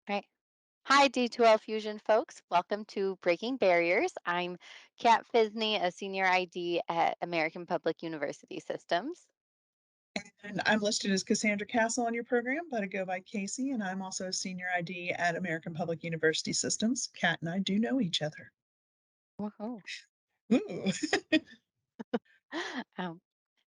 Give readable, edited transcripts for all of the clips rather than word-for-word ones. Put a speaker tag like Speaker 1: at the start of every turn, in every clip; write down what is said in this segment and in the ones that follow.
Speaker 1: Right. Hi, D2L Fusion folks. Welcome to Breaking Barriers. I'm Kat Fisne, a senior ID at American Public University Systems.
Speaker 2: And I'm listed as Cassandra Castle on your program, but I go by Casey, and I'm also a senior ID at American Public University Systems. Kat and I do know each other.
Speaker 1: Woohoo.
Speaker 2: Ooh.
Speaker 1: Um,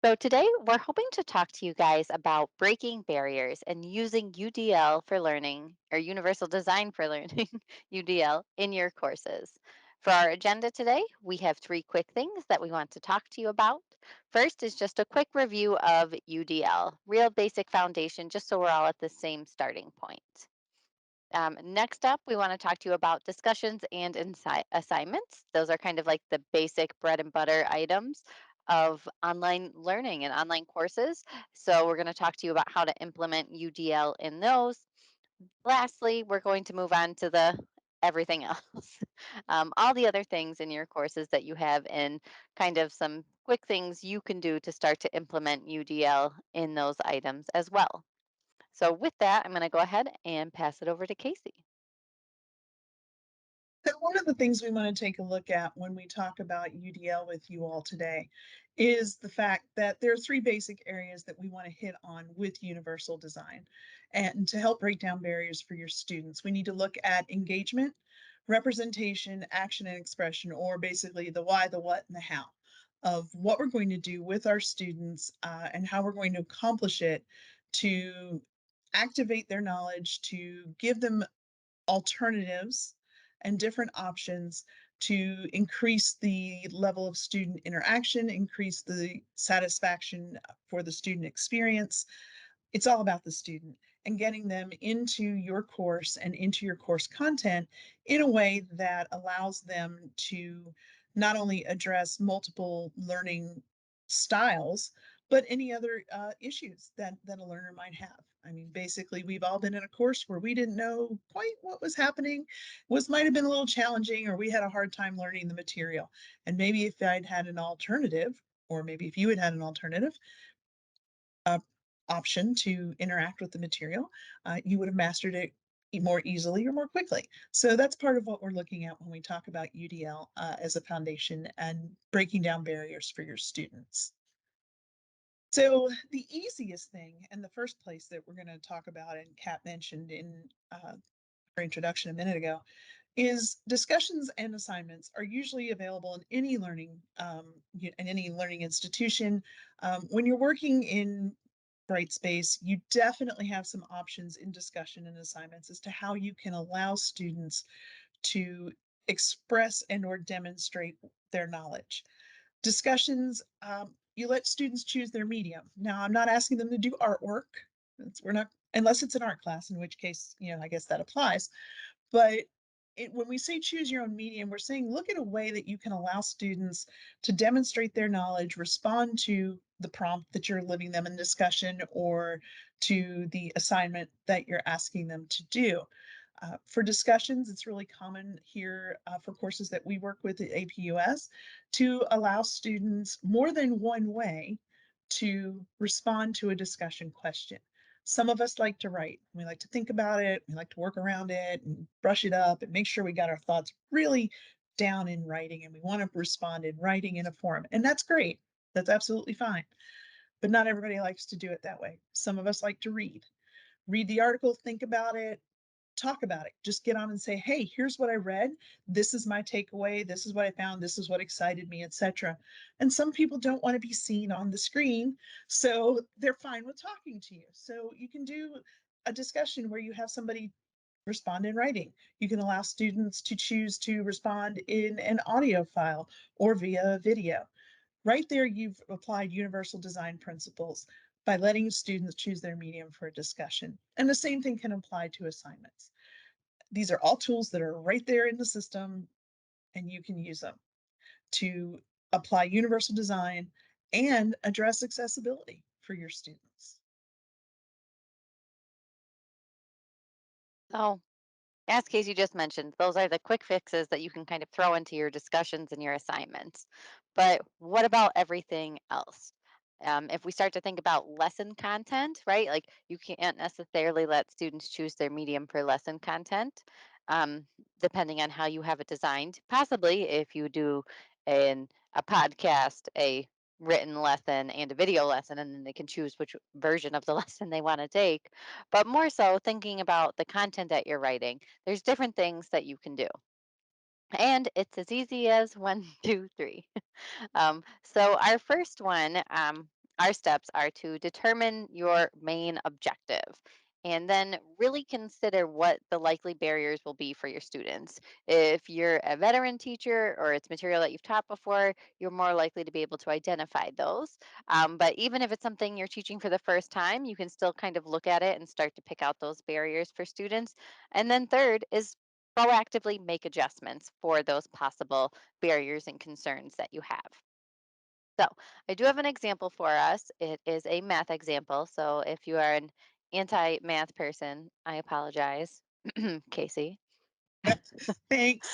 Speaker 1: so today we're hoping to talk to you guys about breaking barriers and using UDL for learning or Universal Design for Learning, UDL, in your courses. For our agenda today, we have three quick things that we want to talk to you about. First is just a quick review of UDL, real basic foundation, just so we're all at the same starting point. Next up, we want to talk to you about discussions and assignments. Those are kind of like the basic bread and butter items of online learning and online courses. So, we're going to talk to you about how to implement UDL in those. Lastly, we're going to move on to the everything else, all the other things in your courses that you have, and kind of some quick things you can do to start to implement UDL in those items as well. So, with that, I'm going to go ahead and pass it over to Casey.
Speaker 2: So one of the things we want to take a look at when we talk about UDL with you all today is the fact that there are three basic areas that we want to hit on with universal design. And to help break down barriers for your students, we need to look at engagement, representation, action, and expression, or basically the why, the what, and the how of what we're going to do with our students and how we're going to accomplish it to activate their knowledge, to give them alternatives and different options to increase the level of student interaction, increase the satisfaction for the student experience. It's all about the student and getting them into your course and into your course content in a way that allows them to not only address multiple learning styles, but any other issues that a learner might have. I mean, basically, we've all been in a course where we didn't know quite what was happening, was might have been a little challenging, or we had a hard time learning the material. And maybe if I'd had an alternative, or maybe if you had had an alternative, uh, option to interact with the material, you would have mastered it more easily or more quickly. So that's part of what we're looking at when we talk about UDL as a foundation and breaking down barriers for your students. So the easiest thing and the first place that we're going to talk about, and Kat mentioned in her introduction a minute ago, is discussions and assignments are usually available in any learning in any learning institution. When you're working in Brightspace, you definitely have some options in discussion and assignments as to how you can allow students to express and or demonstrate their knowledge. Discussions, you let students choose their medium. Now, I'm not asking them to do artwork. We're not, unless it's an art class, in which case, I guess that applies. But when we say choose your own medium, we're saying look at a way that you can allow students to demonstrate their knowledge, respond to the prompt that you're leaving them in discussion or to the assignment that you're asking them to do. For discussions, it's really common here for courses that we work with at APUS to allow students more than one way to respond to a discussion question. Some of us like to write. We like to think about it. We like to work around it and brush it up and make sure we got our thoughts really down in writing. And we want to respond in writing in a form. And that's great. That's absolutely fine. But not everybody likes to do it that way. Some of us like to read the article, think about it, talk about it. Just get on and say, hey, here's what I read. This is my takeaway. This is what I found. This is what excited me, etc. And some people don't want to be seen on the screen, so they're fine with talking to you. So you can do a discussion where you have somebody respond in writing. You can allow students to choose to respond in an audio file or via video. Right there, you've applied universal design principles by letting students choose their medium for a discussion. And the same thing can apply to assignments. These are all tools that are right there in the system, and you can use them to apply universal design and address accessibility for your students.
Speaker 1: So, as Casey just mentioned, those are the quick fixes that you can kind of throw into your discussions and your assignments. But what about everything else? If we start to think about lesson content, right? Like you can't necessarily let students choose their medium for lesson content, um, depending on how you have it designed. Possibly, if you do a podcast, a written lesson, and a video lesson, and then they can choose which version of the lesson they want to take. But more so, thinking about the content that you're writing, there's different things that you can do. And it's as easy as one, two, three. So our first one, our steps are to determine your main objective and then really consider what the likely barriers will be for your students. If you're a veteran teacher or it's material that you've taught before, you're more likely to be able to identify those. But even if it's something you're teaching for the first time, you can still kind of look at it and start to pick out those barriers for students. And then third is proactively make adjustments for those possible barriers and concerns that you have. So I do have an example for us. It is a math example. So if you are an anti math person, I apologize, Casey.
Speaker 2: Thanks.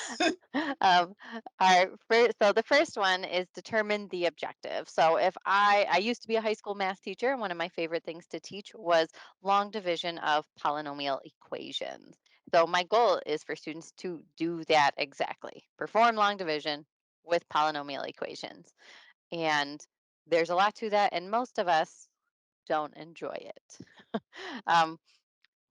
Speaker 1: um, so the first one is determine the objective. So if I used to be a high school math teacher, and one of my favorite things to teach was long division of polynomial equations. So my goal is for students to do that exactly, perform long division with polynomial equations. And there's a lot to that, and most of us don't enjoy it. um,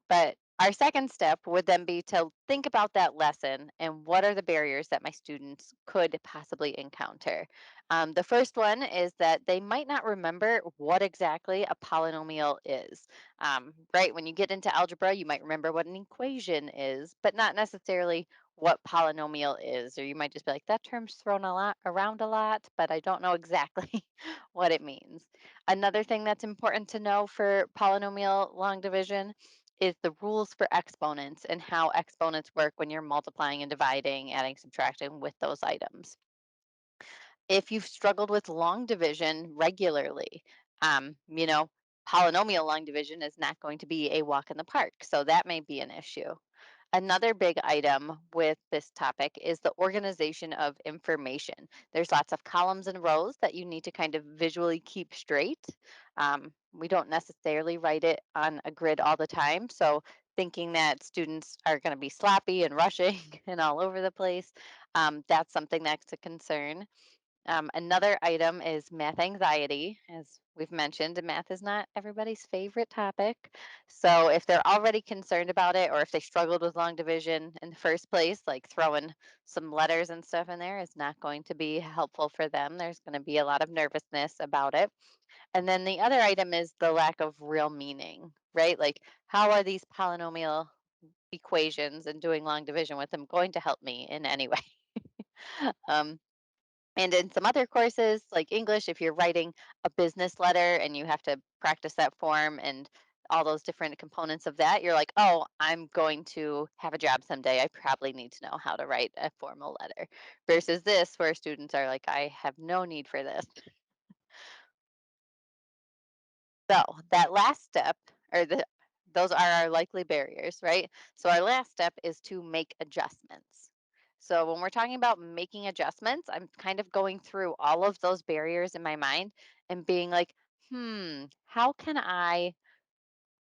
Speaker 1: but our second step would then be to think about that lesson and what are the barriers that my students could possibly encounter. The first one is that they might not remember what exactly a polynomial is. Right, when you get into algebra, you might remember what an equation is, but not necessarily what polynomial is. Or you might just be like, that term's thrown a lot around a lot, but I don't know exactly what it means. Another thing that's important to know for polynomial long division is the rules for exponents and how exponents work when you're multiplying and dividing, adding, subtracting with those items. If you've struggled with long division regularly, you know, polynomial long division is not going to be a walk in the park. So that may be an issue. Another big item with this topic is the organization of information. There's lots of columns and rows that you need to kind of visually keep straight. We don't necessarily write it on a grid all the time. So thinking that students are going to be sloppy and rushing and all over the place, that's something that's a concern. Another item is math anxiety. As we've mentioned, and math is not everybody's favorite topic. So if they're already concerned about it, or if they struggled with long division in the first place, like throwing some letters and stuff in there is not going to be helpful for them. There's going to be a lot of nervousness about it. And then the other item is the lack of real meaning, right? Like, how are these polynomial equations and doing long division with them going to help me in any way? um, and in some other courses, like English, if you're writing a business letter and you have to practice that form and all those different components of that, you're like, oh, I'm going to have a job someday. I probably need to know how to write a formal letter. Versus this, where students are like, I have no need for this. So that last step, or those are our likely barriers, right? So our last step is to make adjustments. So when we're talking about making adjustments, I'm kind of going through all of those barriers in my mind and being like, how can I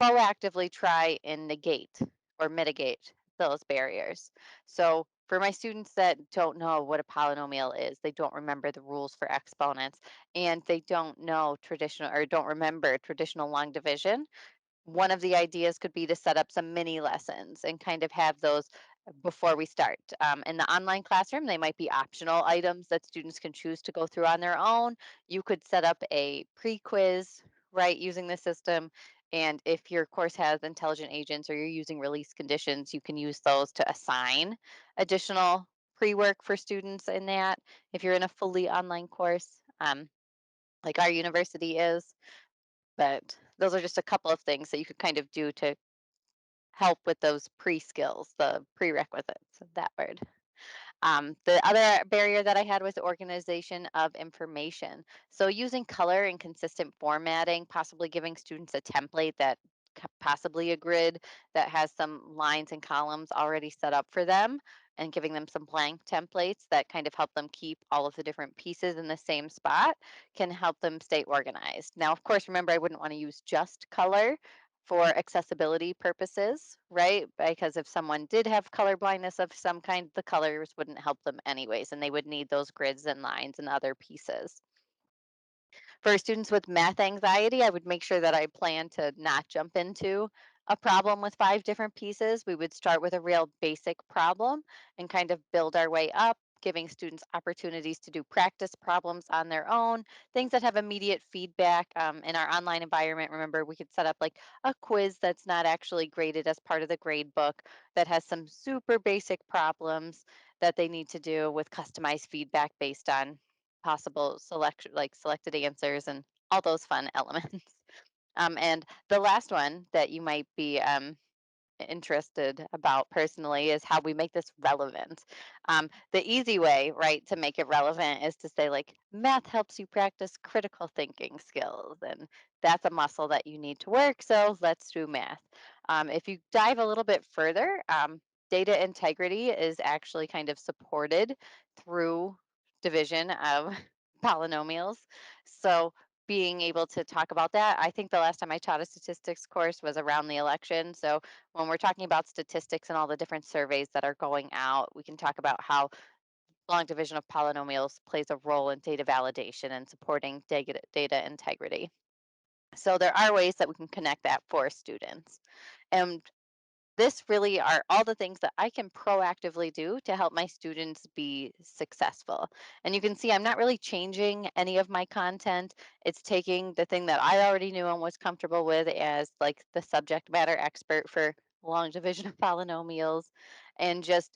Speaker 1: proactively try and negate or mitigate those barriers? So for my students that don't know what a polynomial is, they don't remember the rules for exponents, and they don't know traditional or don't remember traditional long division, one of the ideas could be to set up some mini lessons and kind of have those before we start. In the online classroom, they might be optional items that students can choose to go through on their own. You could set up a pre quiz, right, using the system. And if your course has intelligent agents or you're using release conditions, you can use those to assign additional pre work for students in that if you're in a fully online course, like our university is. But those are just a couple of things that you could kind of do to help with those pre-skills, the prerequisites, that word. The other barrier that I had was organization of information. So using color and consistent formatting, possibly giving students a template that possibly a grid that has some lines and columns already set up for them and giving them some blank templates that kind of help them keep all of the different pieces in the same spot can help them stay organized. Now, of course, remember, I wouldn't want to use just color for accessibility purposes, right? Because if someone did have color blindness of some kind, the colors wouldn't help them anyways, and they would need those grids and lines and other pieces. For students with math anxiety, I would make sure that I plan to not jump into a problem with 5 different pieces. We would start with a real basic problem and kind of build our way up, giving students opportunities to do practice problems on their own, things that have immediate feedback. In our online environment, remember, we could set up like a quiz that's not actually graded as part of the grade book that has some super basic problems that they need to do with customized feedback based on possible selection, like selected answers and all those fun elements. And the last one that you might be interested about personally is how we make this relevant. The easy way, right, to make it relevant is to say, like, math helps you practice critical thinking skills. And that's a muscle that you need to work. So let's do math. If you dive a little bit further, data integrity is actually kind of supported through division of polynomials. So being able to talk about that, I think the last time I taught a statistics course was around the election. So when we're talking about statistics and all the different surveys that are going out, we can talk about how long division of polynomials plays a role in data validation and supporting data integrity. So there are ways that we can connect that for students. And this really are all the things that I can proactively do to help my students be successful. And you can see I'm not really changing any of my content. It's taking the thing that I already knew and was comfortable with as like the subject matter expert for long division of polynomials and just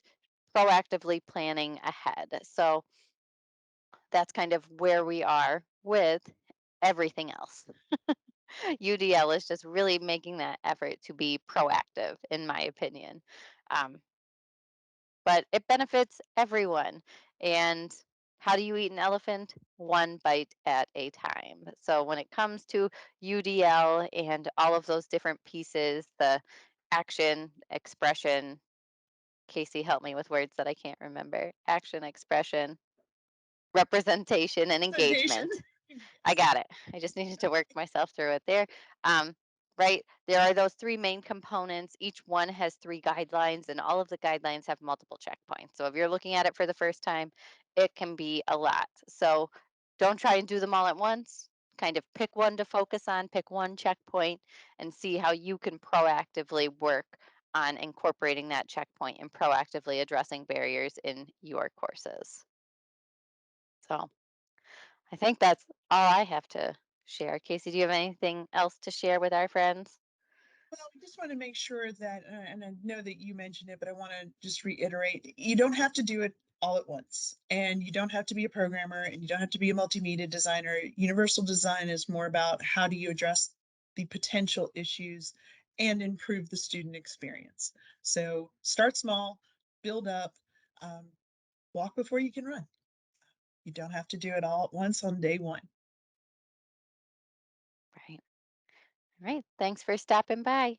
Speaker 1: proactively planning ahead. So that's kind of where we are with everything else. UDL is just really making that effort to be proactive, in my opinion. Um, but it benefits everyone. And how do you eat an elephant? One bite at a time. So when it comes to UDL and all of those different pieces, the action, expression, Casey, help me with words that I can't remember. Action, expression, representation, and
Speaker 2: Presentation.
Speaker 1: engagement. I
Speaker 2: Yes.
Speaker 1: got it. I just needed to work myself through it there. Um, right. There are those three main components. Each one has three guidelines, and all of the guidelines have multiple checkpoints. So if you're looking at it for the first time, it can be a lot. So don't try and do them all at once. Kind of pick one to focus on, pick one checkpoint, and see how you can proactively work on incorporating that checkpoint and proactively addressing barriers in your courses. So I think that's all I have to share. Casey, do you have anything else to share with our friends?
Speaker 2: Well, I just want to make sure that, and I know that you mentioned it, but I want to just reiterate, you don't have to do it all at once. And you don't have to be a programmer and you don't have to be a multimedia designer. Universal design is more about how do you address the potential issues and improve the student experience. So start small, build up, um, walk before you can run. You don't have to do it all at once on day one.
Speaker 1: Right. All right. Thanks for stopping by.